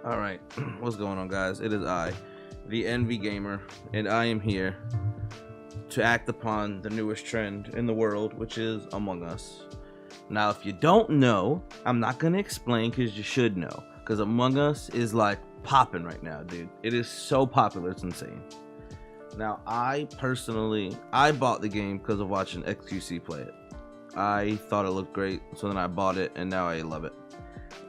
All right, what's going on, guys? It is I, TheEnvyGamer, and I am here to act upon the newest trend in the world, which is Among Us. Now, if you don't know, I'm not gonna explain because you should know, because Among Us is like popping right now, dude. It is so popular, it's insane. Now, I bought the game because of watching XQC play it. I thought it looked great, so then I bought it, and now I love it.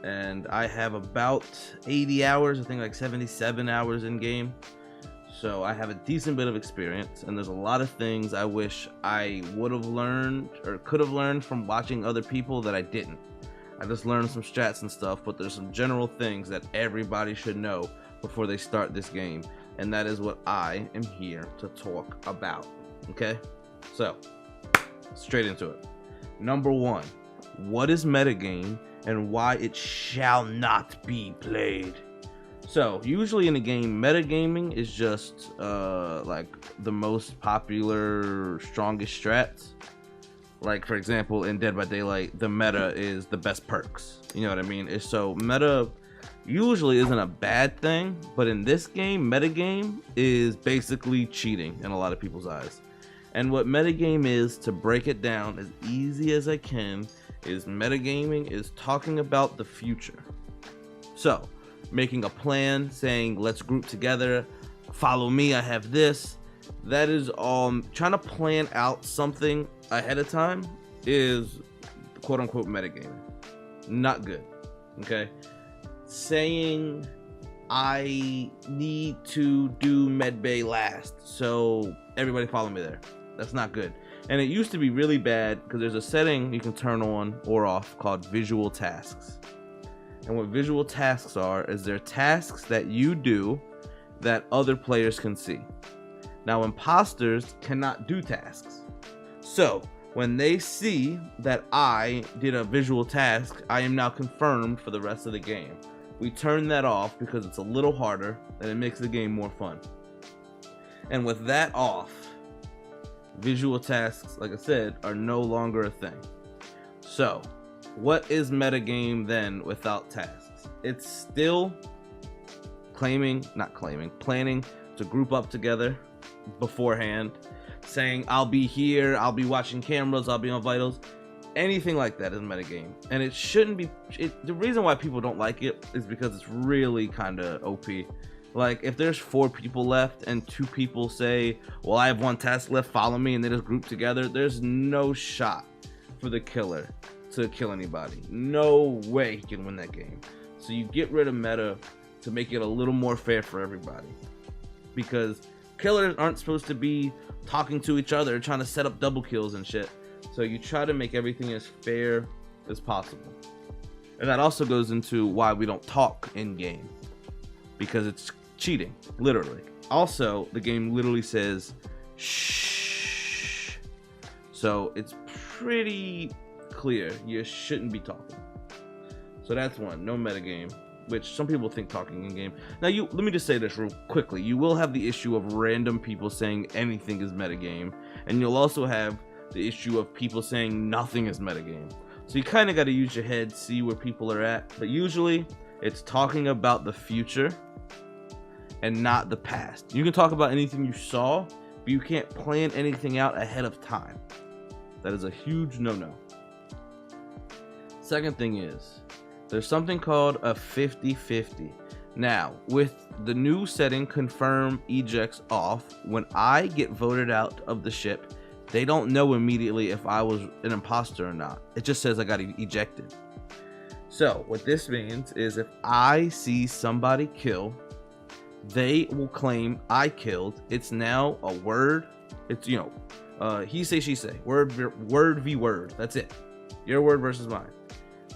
And I have about 80 hours, I think like 77 hours in game. So I have a decent bit of experience, and there's a lot of things I wish I would have learned or could have learned from watching other people that I didn't. I just learned some strats and stuff, but there's some general things that everybody should know before they start this game, and that is what I am here to talk about. Okay? So, straight into it. Number one, what is metagame and why it shall not be played? So usually in a game, metagaming is just like the most popular, strongest strats. Like, for example, in Dead by Daylight, the meta is the best perks. You know what I mean? So meta usually isn't a bad thing, but in this game, metagame is basically cheating in a lot of people's eyes. And what metagame is, to break it down as easy as I can, is metagaming is talking about the future. So, making a plan, saying, let's group together, follow me, I have this. That is trying to plan out something ahead of time is quote unquote metagaming. Not good, okay? Saying, I need to do medbay last, so everybody follow me there. That's not good. And it used to be really bad because there's a setting you can turn on or off called visual tasks. And what visual tasks are is they're tasks that you do that other players can see. Now, imposters cannot do tasks. So when they see that I did a visual task, I am now confirmed for the rest of the game. We turn that off because it's a little harder and it makes the game more fun. And with that off, visual tasks, like I said, are no longer a thing. So, what is metagame then without tasks? It's still planning to group up together beforehand, saying, I'll be here, I'll be watching cameras, I'll be on vitals. Anything like that is metagame. And it shouldn't be. The reason why people don't like it is because it's really kind of OP. Like, if there's 4 people left and 2 people say, well, I have 1 task left, follow me, and they just group together, there's no shot for the killer to kill anybody. No way he can win that game. So you get rid of meta to make it a little more fair for everybody. Because killers aren't supposed to be talking to each other, trying to set up double kills and shit. So you try to make everything as fair as possible. And that also goes into why we don't talk in game. Because it's cheating, literally. Also, the game literally says shh, so it's pretty clear you shouldn't be talking. So that's one, no metagame, which some people think talking in game. Now, let me just say this real quickly. You will have the issue of random people saying anything is metagame, and you'll also have the issue of people saying nothing is metagame. So you kind of got to use your head, see where people are at, but usually it's talking about the future and not the past. You can talk about anything you saw, but you can't plan anything out ahead of time. That is a huge no-no. Second thing is, there's something called a 50-50. Now, with the new setting, confirm ejects off, when I get voted out of the ship, they don't know immediately if I was an imposter or not. It just says I got ejected. So what this means is if I see somebody kill, they will claim I killed. It's now a word. It's, he say, she say. Word v word. That's it. Your word versus mine.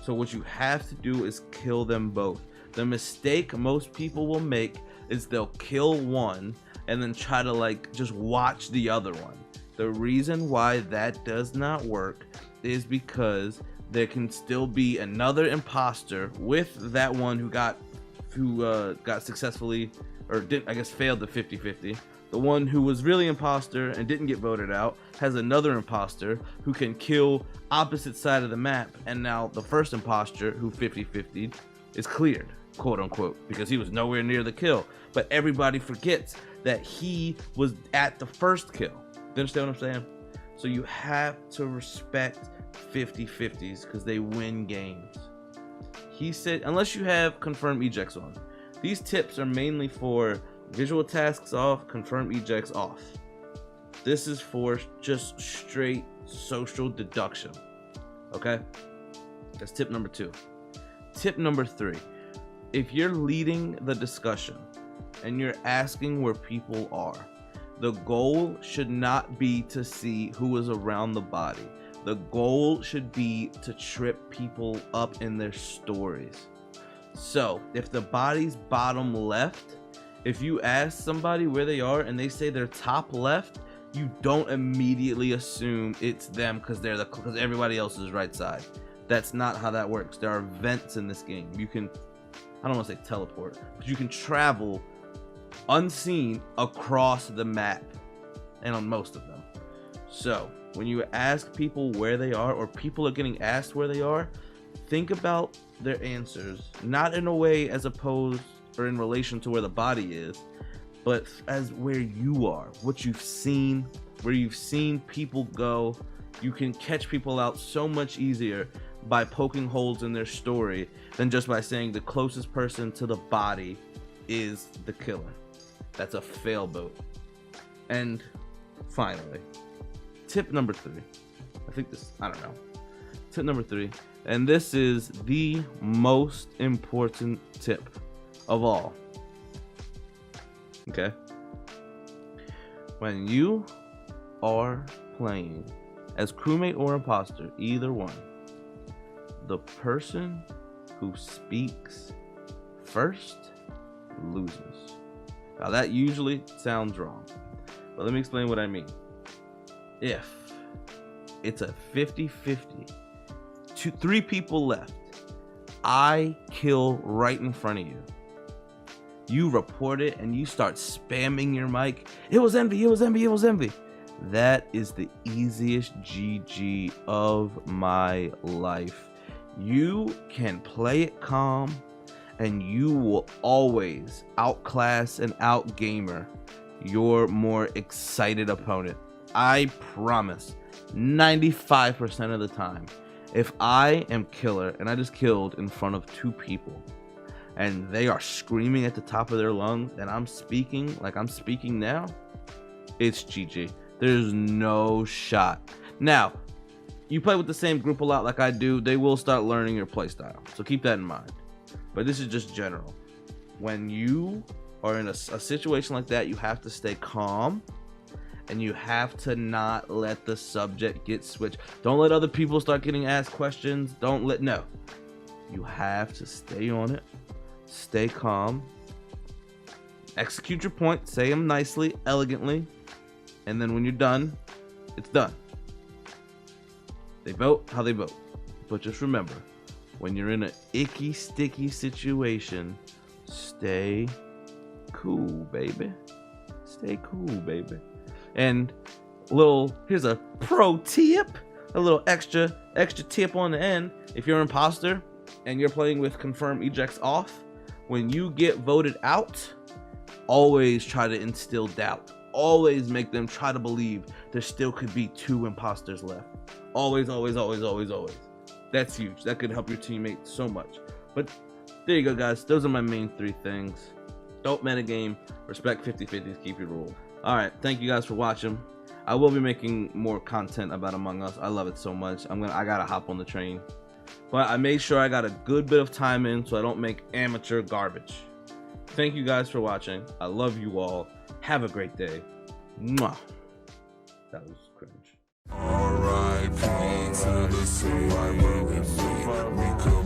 So what you have to do is kill them both. The mistake most people will make is they'll kill one and then try to just watch the other one. The reason why that does not work is because there can still be another imposter with that one who got successfully, or didn't, I guess, failed the 50-50. The one who was really imposter and didn't get voted out has another imposter who can kill opposite side of the map, and now the first imposter who 50-50'd is cleared. quote unquote, because he was nowhere near the kill. But everybody forgets that he was at the first kill. You understand what I'm saying? So you have to respect 50-50s because they win games. He said, unless you have confirm ejects on. These tips are mainly for visual tasks off, confirm ejects off. This is for just straight social deduction. Okay? That's tip number 2. Tip number 3. If you're leading the discussion and you're asking where people are, the goal should not be to see who is around the body. The goal should be to trip people up in their stories. So if the body's bottom left, if you ask somebody where they are and they say they're top left, you don't immediately assume it's them because everybody else is right side. That's not how that works. There are vents in this game. You can, I don't want to say teleport, but you can travel unseen across the map, and on most of them. So when you ask people where they are, or people are getting asked where they are, think about their answers, not in a way as opposed or in relation to where the body is, but as where you are, what you've seen, where you've seen people go. You can catch people out so much easier by poking holes in their story than just by saying the closest person to the body is the killer. That's a fail boat. And finally, tip number 3. I don't know. Tip number 3, and this is the most important tip of all. Okay? When you are playing as crewmate or imposter, either one, the person who speaks first loses. Now that usually sounds wrong, but let me explain what I mean. If it's a 50-50, 3 people left, I kill right in front of you, you report it and you start spamming your mic, it was Envy, it was Envy, it was Envy. That is the easiest GG of my life. You can play it calm, and you will always outclass and outgamer your more excited opponent. I promise, 95% of the time, if I am killer and I just killed in front of 2 people and they are screaming at the top of their lungs and I'm speaking like I'm speaking now, it's GG. There's no shot. Now, you play with the same group a lot like I do, they will start learning your playstyle, so keep that in mind. But this is just general. When you are in a situation like that, you have to stay calm and you have to not let the subject get switched. Don't let other people start getting asked questions. No. You have to stay on it, stay calm, execute your point, say them nicely, elegantly, and then when you're done, it's done. They vote how they vote. But just remember, when you're in an icky, sticky situation, stay cool, baby. Stay cool, baby. And here's a pro tip, a little extra tip on the end. If you're an imposter and you're playing with confirm ejects off, when you get voted out, always try to instill doubt. Always make them try to believe there still could be 2 imposters left. Always, always, always, always, always. That's huge. That could help your teammate so much. But there you go, guys. Those are my main 3 things. Don't metagame. Respect 50-50s. Keep your rule. Alright, thank you guys for watching. I will be making more content about Among Us. I love it so much. I gotta hop on the train. But I made sure I got a good bit of time in so I don't make amateur garbage. Thank you guys for watching. I love you all. Have a great day. Mwah. That was cringe. R.I.P. to the survivor. We could